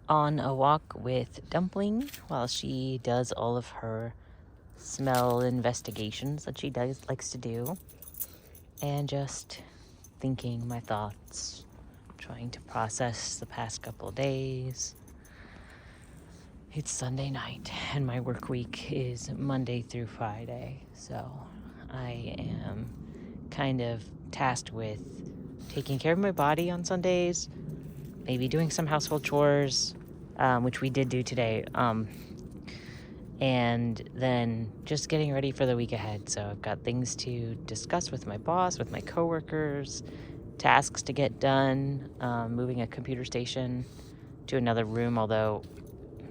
on a walk with Dumpling while she does all of her smell investigations that she likes to do, and just thinking my thoughts, trying to process the past couple days. It's Sunday night, and my work week is Monday through Friday, so I am kind of tasked with taking care of my body on Sundays, maybe doing some household chores, which we did do today, and then just getting ready for the week ahead. So I've got things to discuss with my boss, with my coworkers, tasks to get done, moving a computer station to another room, although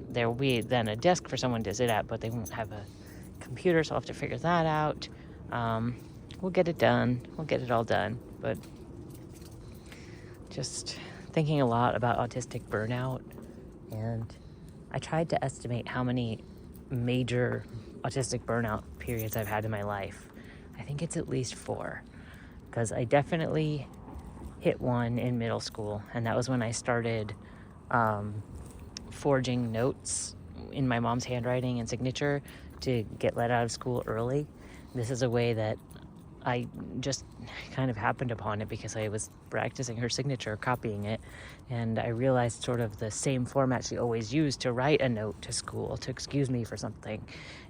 there will be then a desk for someone to sit at, but they won't have a computer, so I'll have to figure that out. We'll get it done. We'll get it all done. But just thinking a lot about autistic burnout, and I tried to estimate how many major autistic burnout periods I've had in my life. I think it's at least 4, because I definitely hit one in middle school, and that was when I started forging notes in my mom's handwriting and signature to get let out of school early. This is a way that I just kind of happened upon it because I was practicing her signature, copying it, and I realized sort of the same format she always used to write a note to school to excuse me for something.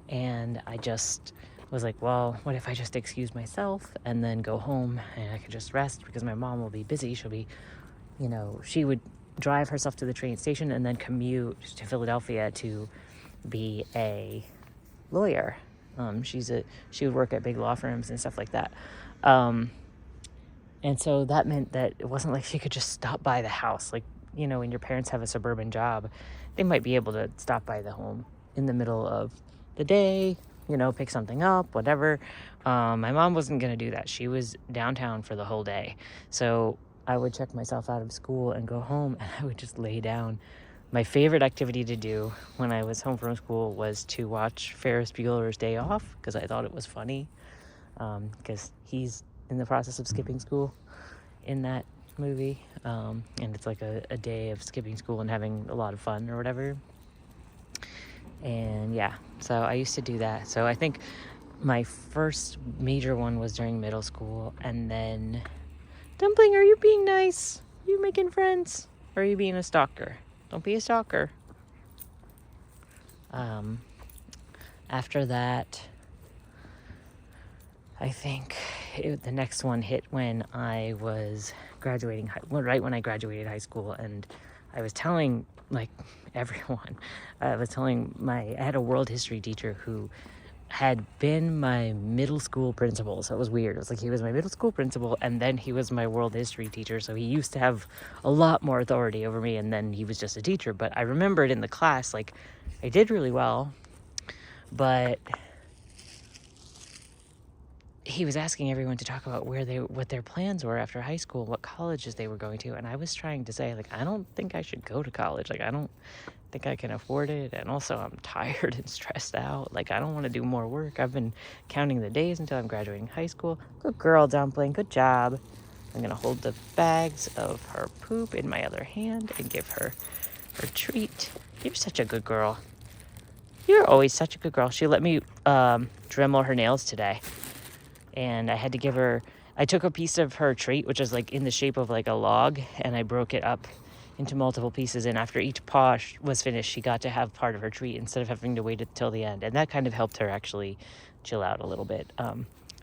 And I just was like, well, what if I just excuse myself and then go home and I could just rest, because my mom will be busy. She'll be, she would drive herself to the train station and then commute to Philadelphia to be a lawyer. She would work at big law firms and stuff like that. And so that meant that it wasn't like she could just stop by the house. Like, when your parents have a suburban job, they might be able to stop by the home in the middle of the day, pick something up, whatever. My mom wasn't going to do that. She was downtown for the whole day. So I would check myself out of school and go home, and I would just lay down. My favorite activity to do when I was home from school was to watch Ferris Bueller's Day Off, because I thought it was funny, because he's in the process of skipping school in that movie, and it's like a day of skipping school and having a lot of fun or whatever. And yeah, so I used to do that. So I think my first major one was during middle school, and then, Dumpling, are you being nice? Are you making friends? Or are you being a stalker? Don't be a stalker. After that, I think the next one hit when I was graduating, right when I graduated high school, and I was telling, everyone, I had a world history teacher who had been my middle school principal. So it was weird. It was like he was my middle school principal, and then he was my world history teacher. So he used to have a lot more authority over me, and then he was just a teacher. But I remembered in the class, I did really well, but he was asking everyone to talk about what their plans were after high school, what colleges they were going to. And I was trying to say, I don't think I should go to college. I don't think I can afford it. And also I'm tired and stressed out. I don't want to do more work. I've been counting the days until I'm graduating high school. Good girl, Dumpling. Good job. I'm going to hold the bags of her poop in my other hand and give her her treat. You're such a good girl. You're always such a good girl. She let me Dremel her nails today. And I took a piece of her treat, which is in the shape of a log, and I broke it up into multiple pieces. And after each paw was finished, she got to have part of her treat instead of having to wait until the end. And that kind of helped her actually chill out a little bit.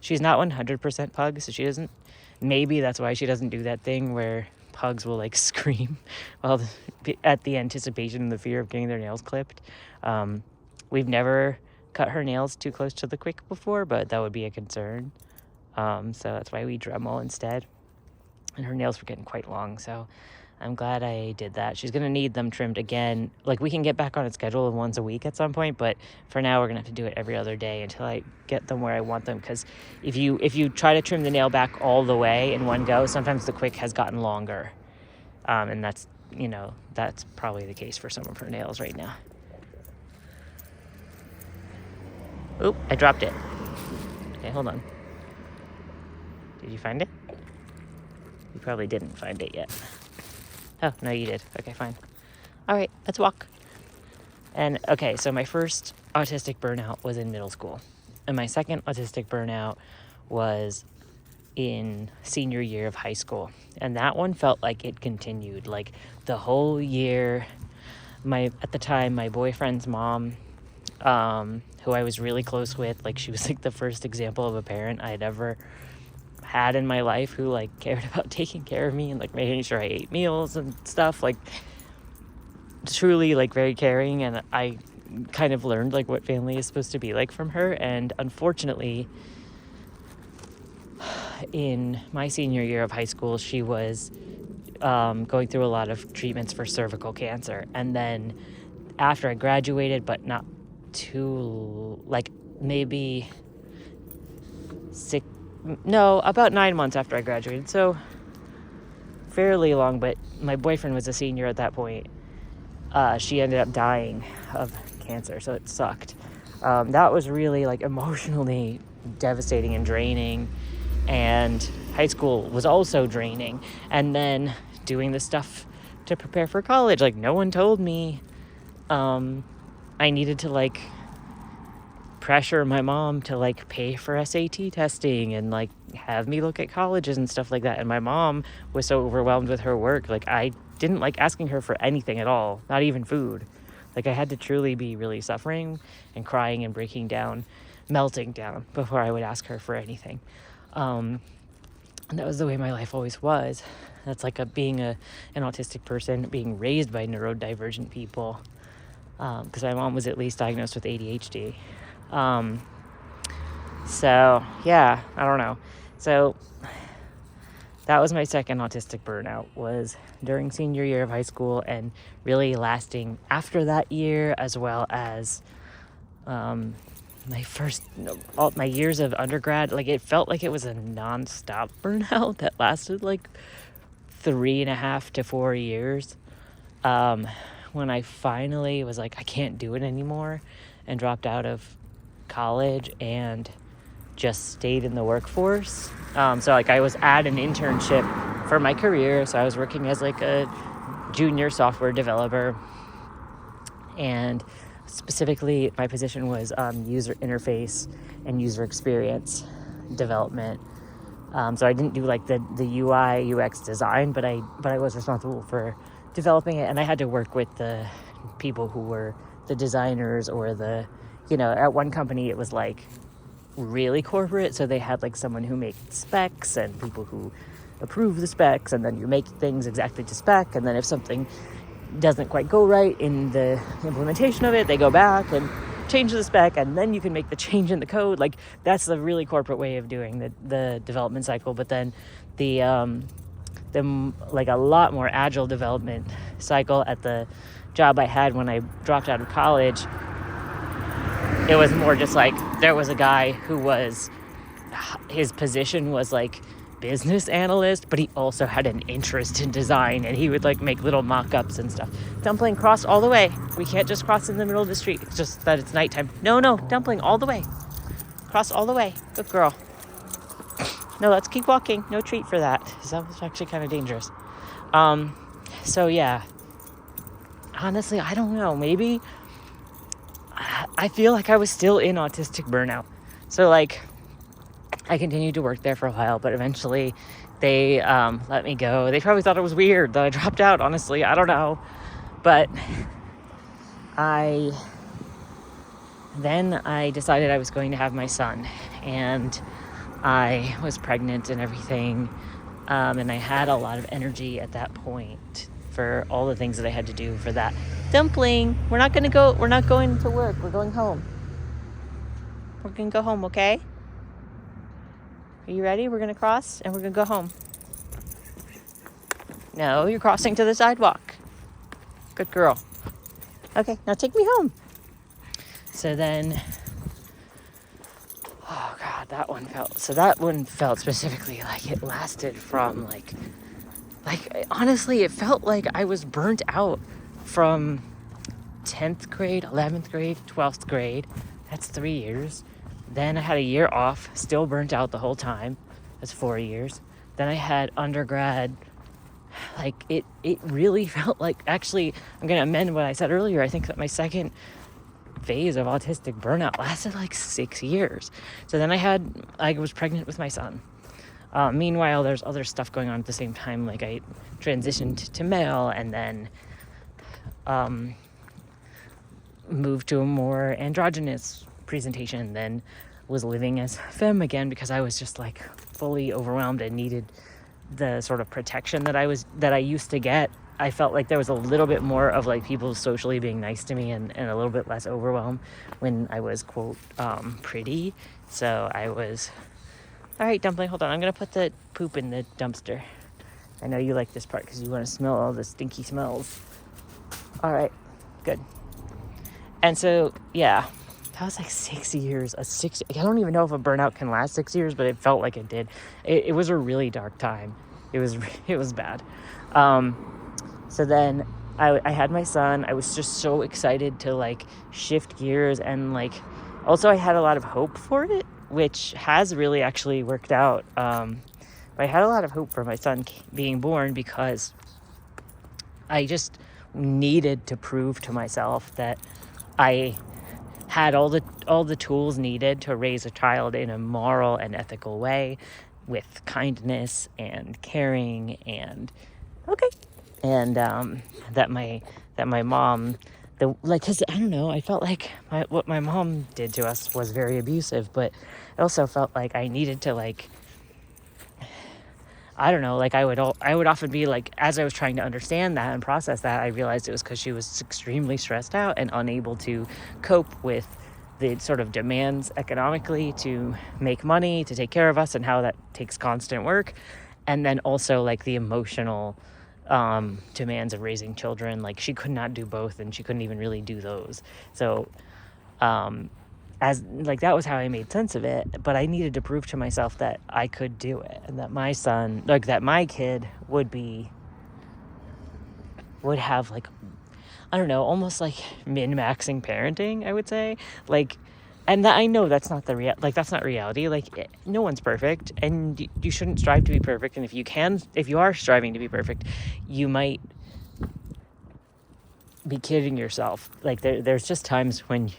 She's not 100% pug, so she doesn't, maybe that's why she doesn't do that thing where pugs will scream at the anticipation and the fear of getting their nails clipped. We've never cut her nails too close to the quick before, but that would be a concern. So that's why we Dremel instead. And her nails were getting quite long, so I'm glad I did that. She's going to need them trimmed again. We can get back on a schedule of once a week at some point, but for now we're going to have to do it every other day until I get them where I want them, because if you try to trim the nail back all the way in one go, sometimes the quick has gotten longer. And that's probably the case for some of her nails right now. Oop, I dropped it. Okay, hold on. Did you find it? You probably didn't find it yet. Oh, no, you did. Okay, fine. All right, let's walk. And okay, so my first autistic burnout was in middle school. And my second autistic burnout was in senior year of high school. And that one felt like it continued. Like the whole year, at the time, my boyfriend's mom, who I was really close with, like she was like the first example of a parent I'd ever had in my life who like cared about taking care of me and like making sure I ate meals and stuff, like truly like very caring. And I kind of learned like what family is supposed to be like from her. And unfortunately, in my senior year of high school, she was going through a lot of treatments for cervical cancer. And then after I graduated, but not too, like maybe about 9 months after I graduated. So fairly long, but my boyfriend was a senior at that point. She ended up dying of cancer, so it sucked. That was really like emotionally devastating and draining. And high school was also draining. And then doing the stuff to prepare for college, like no one told me I needed to like pressure my mom to like pay for SAT testing and like have me look at colleges and stuff like that. And my mom was so overwhelmed with her work, like I didn't like asking her for anything at all, not even food. Like I had to truly be really suffering and crying and breaking down, melting down before I would ask her for anything. And that was the way my life always was. That's like being an autistic person, being raised by neurodivergent people, because my mom was at least diagnosed with ADHD. So yeah, I don't know. So that was my second autistic burnout, was during senior year of high school, and really lasting after that year, as well as my years of undergrad. Like it felt like it was a nonstop burnout that lasted like 3.5 to 4 years. When I finally was like, I can't do it anymore, and dropped out of college and just stayed in the workforce. So like I was at an internship for my career. So I was working as like a junior software developer, and specifically my position was user interface and user experience development. So I didn't do like the UI UX design, but I was responsible for developing it. And I had to work with the people who were the designers, or at one company it was like really corporate, so they had like someone who made specs and people who approve the specs, and then you make things exactly to spec, and then if something doesn't quite go right in the implementation of it, they go back and change the spec, and then you can make the change in the code. Like that's the really corporate way of doing the development cycle. But then the like a lot more agile development cycle at the job I had when I dropped out of college, it was more just like there was a guy who his position was like business analyst, but he also had an interest in design, and he would like make little mock-ups and stuff. Dumpling, cross all the way. We can't just cross in the middle of the street. It's just that it's nighttime. No, Dumpling, all the way. Cross all the way. Good girl. No, let's keep walking. No treat for that, because that was actually kind of dangerous. So yeah. Honestly, I don't know. Maybe I feel like I was still in autistic burnout. So like I continued to work there for a while, but eventually they let me go. They probably thought it was weird that I dropped out, honestly. I don't know. But I decided I was going to have my son, and I was pregnant and everything. And I had a lot of energy at that point for all the things that I had to do for that. Dumpling, we're not going to work. We're going home. We're going to go home, okay? Are you ready? We're going to cross and we're going to go home. No, you're crossing to the sidewalk. Good girl. Okay, now take me home. So then, oh God, that one felt specifically like it lasted from like honestly, it felt like I was burnt out from 10th grade, 11th grade, 12th grade. That's 3 years. Then I had a year off, still burnt out the whole time. That's 4 years. Then I had undergrad like it really felt like, actually, I'm going to amend what I said earlier. I think that my second phase of autistic burnout lasted like 6 years. So then I was pregnant with my son. Meanwhile, there's other stuff going on at the same time. Like I transitioned to male, and then moved to a more androgynous presentation, then was living as femme again because I was just like fully overwhelmed and needed the sort of protection that I used to get. I felt like there was a little bit more of like people socially being nice to me, and a little bit less overwhelmed when I was, quote, pretty. So I was, all right, Dumpling, hold on. I'm going to put the poop in the dumpster. I know you like this part because you want to smell all the stinky smells. All right, good. And so, yeah, that was like 6 years. I don't even know if a burnout can last 6 years, but it felt like it did. It was a really dark time. It was bad. So then I had my son. I was just so excited to like shift gears, and like also I had a lot of hope for it, which has really actually worked out. But I had a lot of hope for my son being born because I just needed to prove to myself that I had all the tools needed to raise a child in a moral and ethical way, with kindness and caring and that my mom, because I don't know, I felt like what my mom did to us was very abusive, but it also felt like I needed to, like, I don't know, like I would often be like, as I was trying to understand that and process that, I realized it was because she was extremely stressed out and unable to cope with the sort of demands economically to make money, to take care of us, and how that takes constant work. And then also like the emotional demands of raising children. Like she could not do both, and she couldn't even really do those. So as like that was how I made sense of it, but I needed to prove to myself that I could do it, and that my son, like that my kid would have like, I don't know, almost like min-maxing parenting, I would say. Like, and that I know that's not that's not reality. Like no one's perfect, and you shouldn't strive to be perfect. And if you are striving to be perfect, you might be kidding yourself. Like there's just times when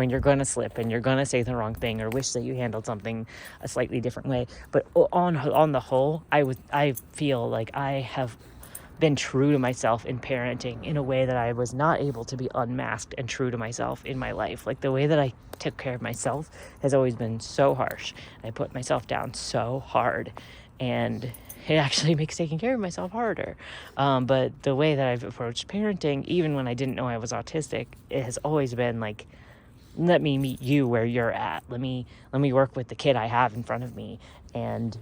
you're going to slip and you're going to say the wrong thing or wish that you handled something a slightly different way. But on the whole, I feel like I have been true to myself in parenting in a way that I was not able to be unmasked and true to myself in my life. Like the way that I took care of myself has always been so harsh. I put myself down so hard, and it actually makes taking care of myself harder. But the way that I've approached parenting, even when I didn't know I was autistic, it has always been like, let me meet you where you're at. Let me work with the kid I have in front of me, and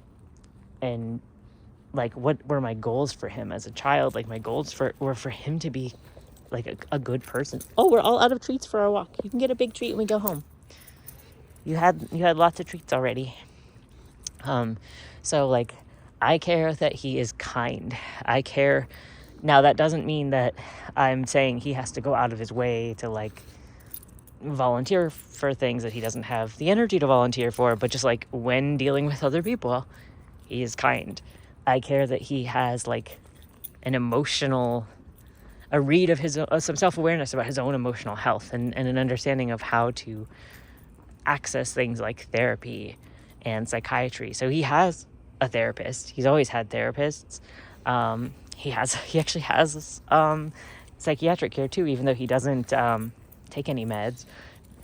like what were my goals for him as a child. Like my goals were for him to be like a good person. Oh, we're all out of treats for our walk. You can get a big treat when we go home. You had lots of treats already. So like I care that he is kind. I care. Now that doesn't mean that I'm saying he has to go out of his way to like volunteer for things that he doesn't have the energy to volunteer for, but just like when dealing with other people, he is kind. I care that he has like a read of some self-awareness about his own emotional health, and an understanding of how to access things like therapy and psychiatry. So he has a therapist. He's always had therapists. He actually has psychiatric care too, even though he doesn't take any meds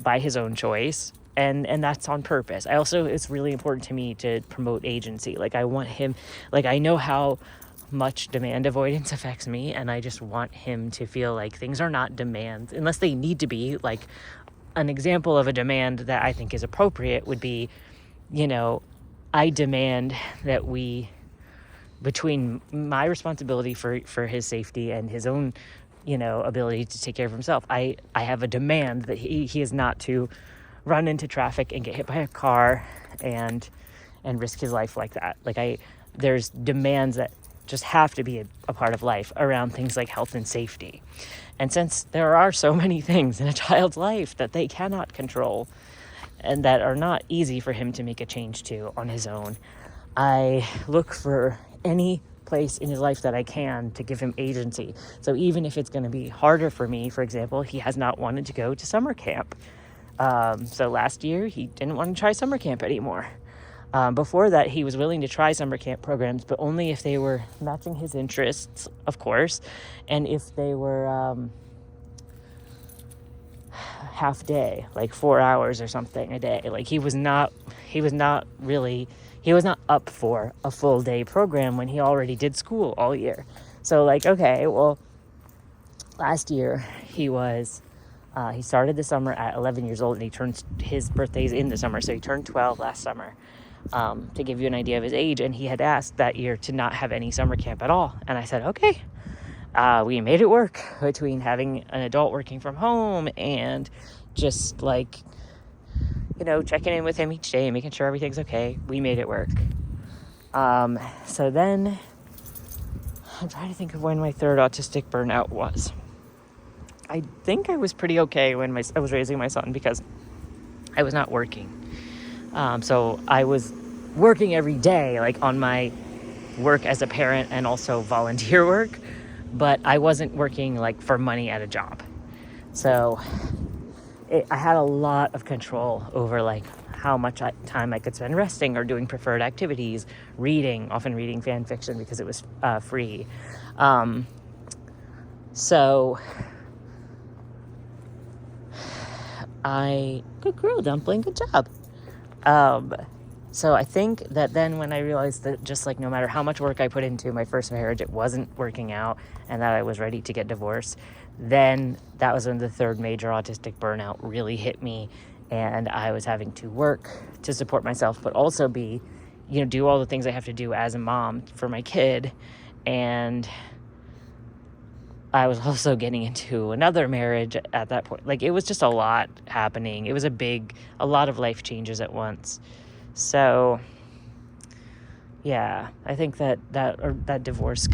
by his own choice. And that's on purpose. It's really important to me to promote agency. Like I want him, like I know how much demand avoidance affects me, and I just want him to feel like things are not demands unless they need to be. Like an example of a demand that I think is appropriate would be, I demand that between my responsibility for his safety and his own, ability to take care of himself, I have a demand that he is not to run into traffic and get hit by a car and risk his life like that. Like there's demands that just have to be a part of life around things like health and safety. And since there are so many things in a child's life that they cannot control and that are not easy for him to make a change to on his own, I look for any place in his life that I can to give him agency. So even if it's going to be harder for me, for example, he has not wanted to go to summer camp. So last year he didn't want to try summer camp anymore. Before that, he was willing to try summer camp programs, but only if they were matching his interests, of course, and if they were half day, like 4 hours or something a day. Like he was not up for a full day program when he already did school all year. So like, okay, well, last year he started the summer at 11 years old, and his birthday's in the summer, so he turned 12 last summer. To give you an idea of his age, and he had asked that year to not have any summer camp at all. And I said, okay. We made it work between having an adult working from home and just like, checking in with him each day, making sure everything's okay. We made it work. So then I'm trying to think of when my third autistic burnout was. I think I was pretty okay when I was raising my son because I was not working. So I was working every day, like on my work as a parent and also volunteer work, but I wasn't working like for money at a job. So I had a lot of control over like how much time I could spend resting or doing preferred activities, often reading fan fiction because it was free. So good girl, Dumpling, good job. So I think that then when I realized that just like no matter how much work I put into my first marriage, it wasn't working out and that I was ready to get divorced, then that was when the third major autistic burnout really hit me, and I was having to work to support myself, but also do all the things I have to do as a mom for my kid. And I was also getting into another marriage at that point. Like, it was just a lot happening. It was a lot of life changes at once. So, yeah, I think that divorce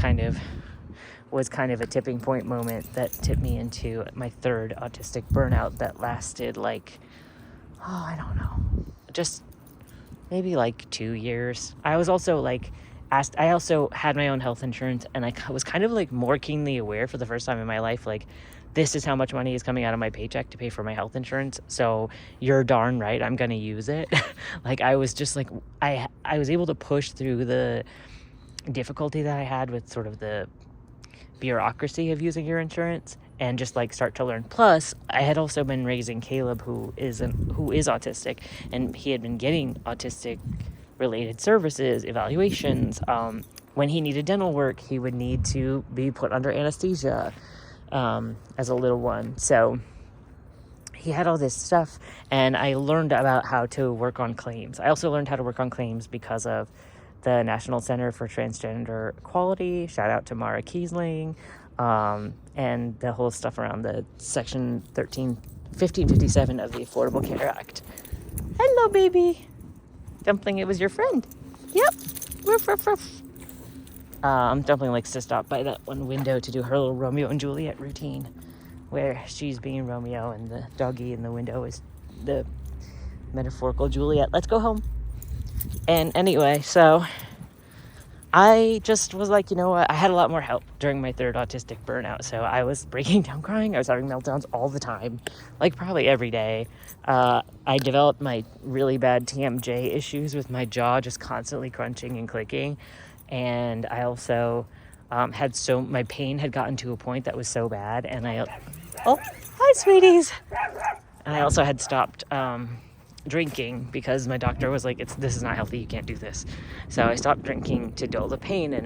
was kind of a tipping point moment that tipped me into my third autistic burnout that lasted I don't know, just maybe 2 years. I was also I also had my own health insurance, and I was kind of more keenly aware for the first time in my life, this is how much money is coming out of my paycheck to pay for my health insurance. So you're darn right, I'm going to use it. I was just I was able to push through the difficulty that I had with sort of the bureaucracy of using your insurance and just start to learn. Plus, I had also been raising Caleb, who is autistic, and he had been getting autistic related services, evaluations. When he needed dental work, he would need to be put under anesthesia as a little one. So he had all this stuff, and I learned about how to work on claims. I also learned how to work on claims because of the National Center for Transgender Equality. Shout out to Mara Kiesling, and the whole stuff around the Section 1557 of the Affordable Care Act. Hello, baby. Dumpling, it was your friend. Yep. Ruff, ruff, ruff. Dumpling likes to stop by that one window to do her little Romeo and Juliet routine, where she's being Romeo and the doggy in the window is the metaphorical Juliet. Let's go home. And anyway, so I just was you know what? I had a lot more help during my third autistic burnout. So I was breaking down crying. I was having meltdowns all the time, probably every day. I developed my really bad TMJ issues with my jaw just constantly crunching and clicking. And I also my pain had gotten to a point that was so bad. And oh, hi, sweeties. And I also had stopped drinking because my doctor was this is not healthy, you can't do this. So I stopped drinking to dull the pain and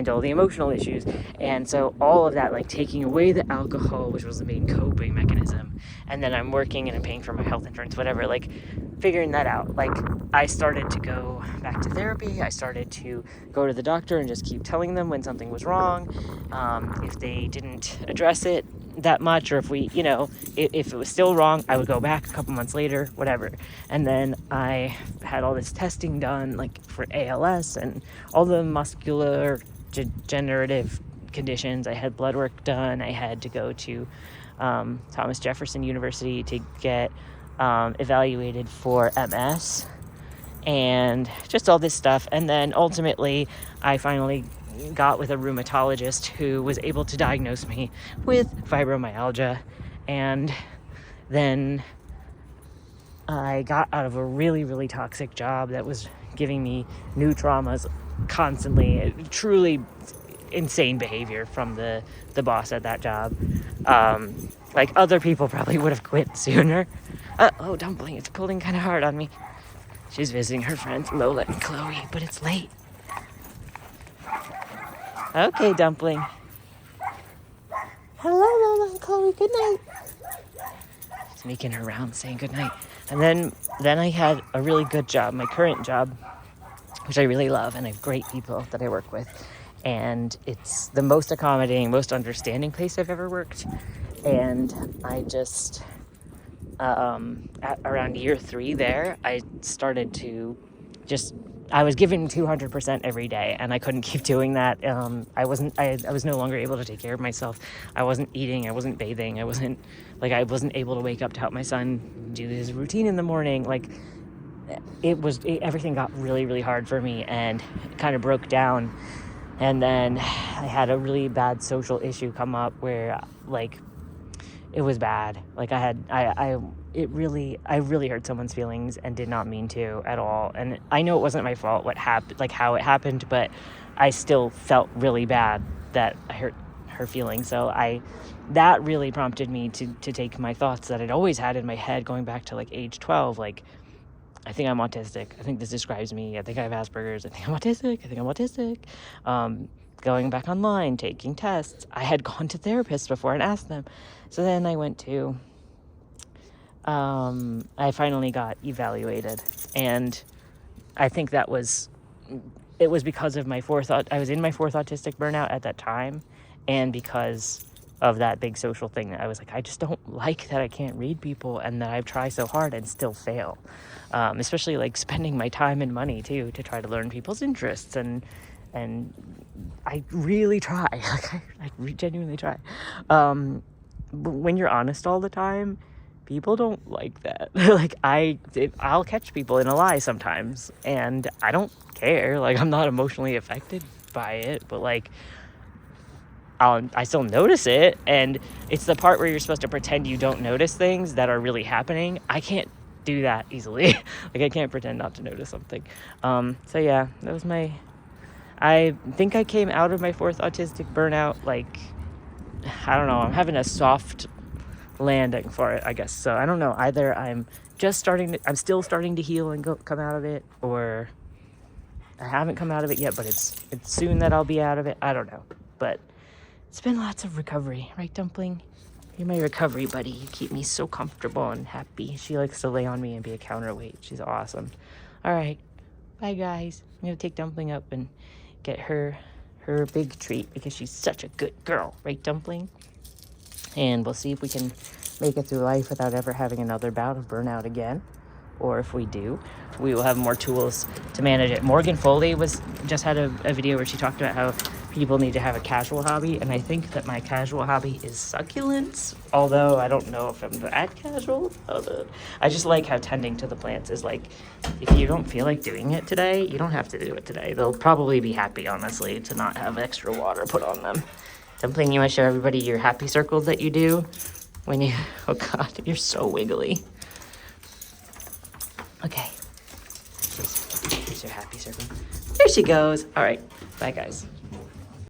dull the emotional issues. And so all of that, taking away the alcohol, which was the main coping mechanism, and then I'm working and I'm paying for my health insurance, whatever, figuring that out. I started to go back to therapy. I started to go to the doctor and just keep telling them when something was wrong. If they didn't address it that much, or if if it was still wrong, I would go back a couple months later, whatever. And then I had all this testing done, for ALS and all the muscular degenerative conditions. I had blood work done. I had to go to Thomas Jefferson University to get evaluated for MS. and just all this stuff. And then ultimately, I finally got with a rheumatologist who was able to diagnose me with fibromyalgia. And then I got out of a really, really toxic job that was giving me new traumas constantly, truly insane behavior from the boss at that job. Like, other people probably would have quit sooner. Oh, Dumpling, it's pulling kind of hard on me. She's visiting her friends Lola and Chloe, but it's late. Okay, Dumpling. Hello, Lola and Chloe, good night. She's making her rounds, saying good night. And then I had a really good job, my current job, which I really love, and I have great people that I work with. And it's the most accommodating, most understanding place I've ever worked. And I just, at around year 3 there, I started to I was giving 200% every day, and I couldn't keep doing that. I was no longer able to take care of myself. I wasn't eating, I wasn't bathing, I wasn't able to wake up to help my son do his routine in the morning. Like, everything got really, really hard for me, and it kind of broke down. And then I had a really bad social issue come up where, like, it was bad. Like, I really hurt someone's feelings and did not mean to at all. And I know it wasn't my fault how it happened, but I still felt really bad that I hurt her feelings. So that really prompted me to take my thoughts that I'd always had in my head going back to like age 12, like, I think I'm autistic. I think this describes me. I think I have Asperger's. I think I'm autistic. Going back online, taking tests. I had gone to therapists before and asked them. So then I went to, I finally got evaluated. And I think it was because of I was in my 4th autistic burnout at that time. And because of that big social thing that I was like, I just don't like that I can't read people and that I try so hard and still fail. Especially like spending my time and money too to try to learn people's interests, and I really try. Like, I genuinely try. But when you're honest all the time, people don't like that. Like, I'll catch people in a lie sometimes, and I don't care. Like, I'm not emotionally affected by it, but like, I still notice it, and it's the part where you're supposed to pretend you don't notice things that are really happening. I can't do that easily. Like, I can't pretend not to notice something. So yeah, that was I think I came out of my 4th autistic burnout, like, I don't know, I'm having a soft landing for it, I guess. So I don't know, either I'm still starting to heal and come out of it, or I haven't come out of it yet, but it's soon that I'll be out of it. I don't know, but it's been lots of recovery, right, Dumpling? You're my recovery buddy. You keep me so comfortable and happy. She likes to lay on me and be a counterweight. She's awesome. All right, bye guys. I'm gonna take Dumpling up and get her big treat because she's such a good girl, right, Dumpling? And we'll see if we can make it through life without ever having another bout of burnout again. Or if we do, we will have more tools to manage it. Morgan Foley just had a video where she talked about how people need to have a casual hobby, and I think that my casual hobby is succulents, although I don't know if I'm that casual. I just like how tending to the plants is like, if you don't feel like doing it today, you don't have to do it today. They'll probably be happy, honestly, to not have extra water put on them. Dumpling, you want to show everybody your happy circles that you do when you, oh God, you're so wiggly. Okay, here's your happy circle. There she goes. All right, bye guys.